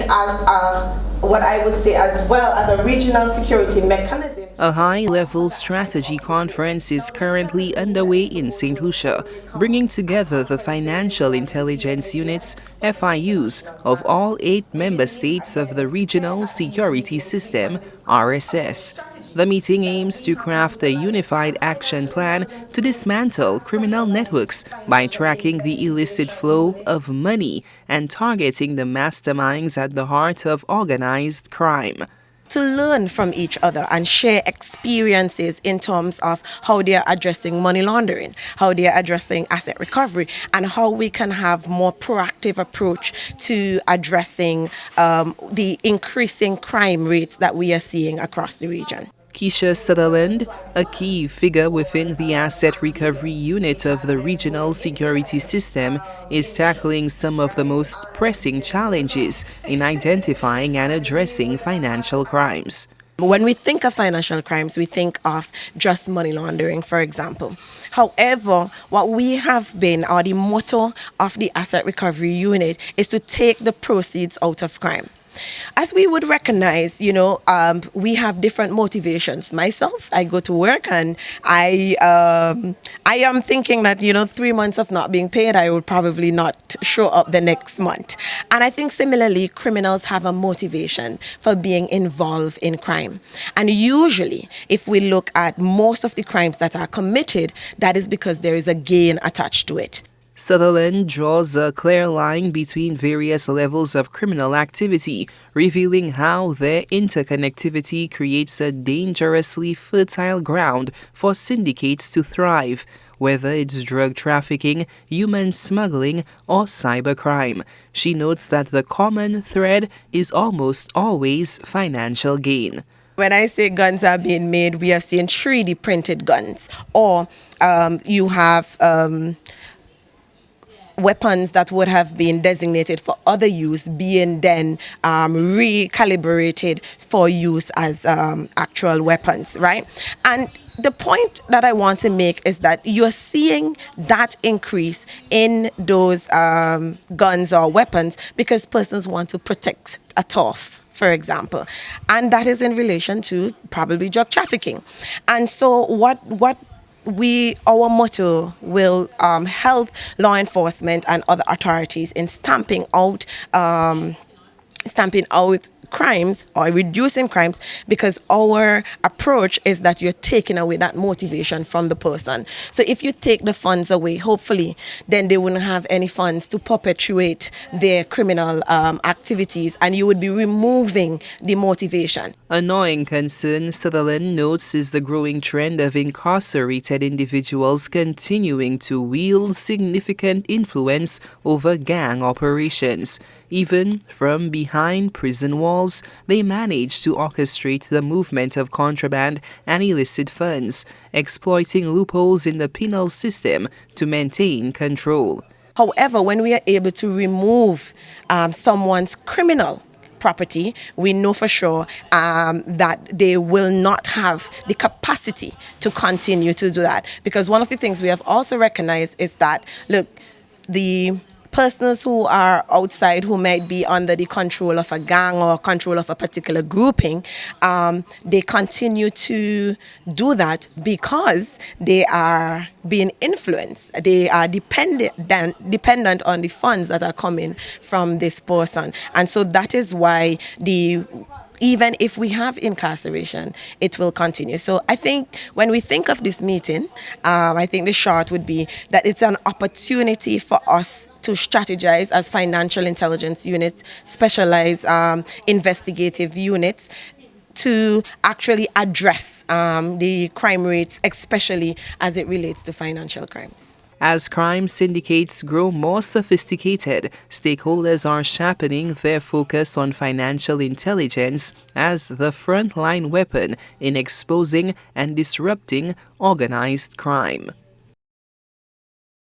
as what I would say as well as a regional security mechanism. A high-level strategy conference is currently underway in St. Lucia, bringing together the financial intelligence units, FIUs, of all 8 member states of the Regional Security System, RSS. The meeting aims to craft a unified action plan to dismantle criminal networks by tracking the illicit flow of money and targeting the masterminds at the heart of organized crime. To learn from each other and share experiences in terms of how they are addressing money laundering, how they are addressing asset recovery, and how we can have more proactive approach to addressing the increasing crime rates that we are seeing across the region. Keisha Sutherland, a key figure within the asset recovery unit of the regional security system, is tackling some of the most pressing challenges in identifying and addressing financial crimes. When we think of financial crimes, we think of just money laundering, for example. However, what we have been, or the motto of the asset recovery unit, is to take the proceeds out of crime. As we would recognize, we have different motivations. Myself, I go to work and I am thinking that, 3 months of not being paid, I will probably not show up the next month. And I think similarly, criminals have a motivation for being involved in crime. And usually, if we look at most of the crimes that are committed, that is because there is a gain attached to it. Sutherland draws a clear line between various levels of criminal activity, revealing how their interconnectivity creates a dangerously fertile ground for syndicates to thrive, whether it's drug trafficking, human smuggling, or cybercrime. She notes that the common thread is almost always financial gain. When I say guns are being made, we are seeing 3D printed guns, or you have weapons that would have been designated for other use being then recalibrated for use as actual weapons, right? And the point that I want to make is that you're seeing that increase in those guns or weapons because persons want to protect a turf, for example. And that is in relation to probably drug trafficking. And so our motto will help law enforcement and other authorities in stamping out crimes or reducing crimes, because our approach is that you're taking away that motivation from the person. So if you take the funds away, hopefully, then they wouldn't have any funds to perpetuate their criminal activities, and you would be removing the motivation. A gnawing concern, Sutherland notes, is the growing trend of incarcerated individuals continuing to wield significant influence over gang operations. Even from behind prison walls, they manage to orchestrate the movement of contraband and illicit funds, exploiting loopholes in the penal system to maintain control. However, when we are able to remove someone's criminal property, we know for sure that they will not have the capacity to continue to do that. Because one of the things we have also recognized is that, look, the persons who are outside, who might be under the control of a gang or control of a particular grouping, they continue to do that because they are being influenced. They are dependent on the funds that are coming from this person. And so that is why even if we have incarceration, it will continue. So I think when we think of this meeting, I think the short would be that it's an opportunity for us to strategize as financial intelligence units, specialized investigative units, to actually address the crime rates, especially as it relates to financial crimes. As crime syndicates grow more sophisticated, stakeholders are sharpening their focus on financial intelligence as the frontline weapon in exposing and disrupting organized crime.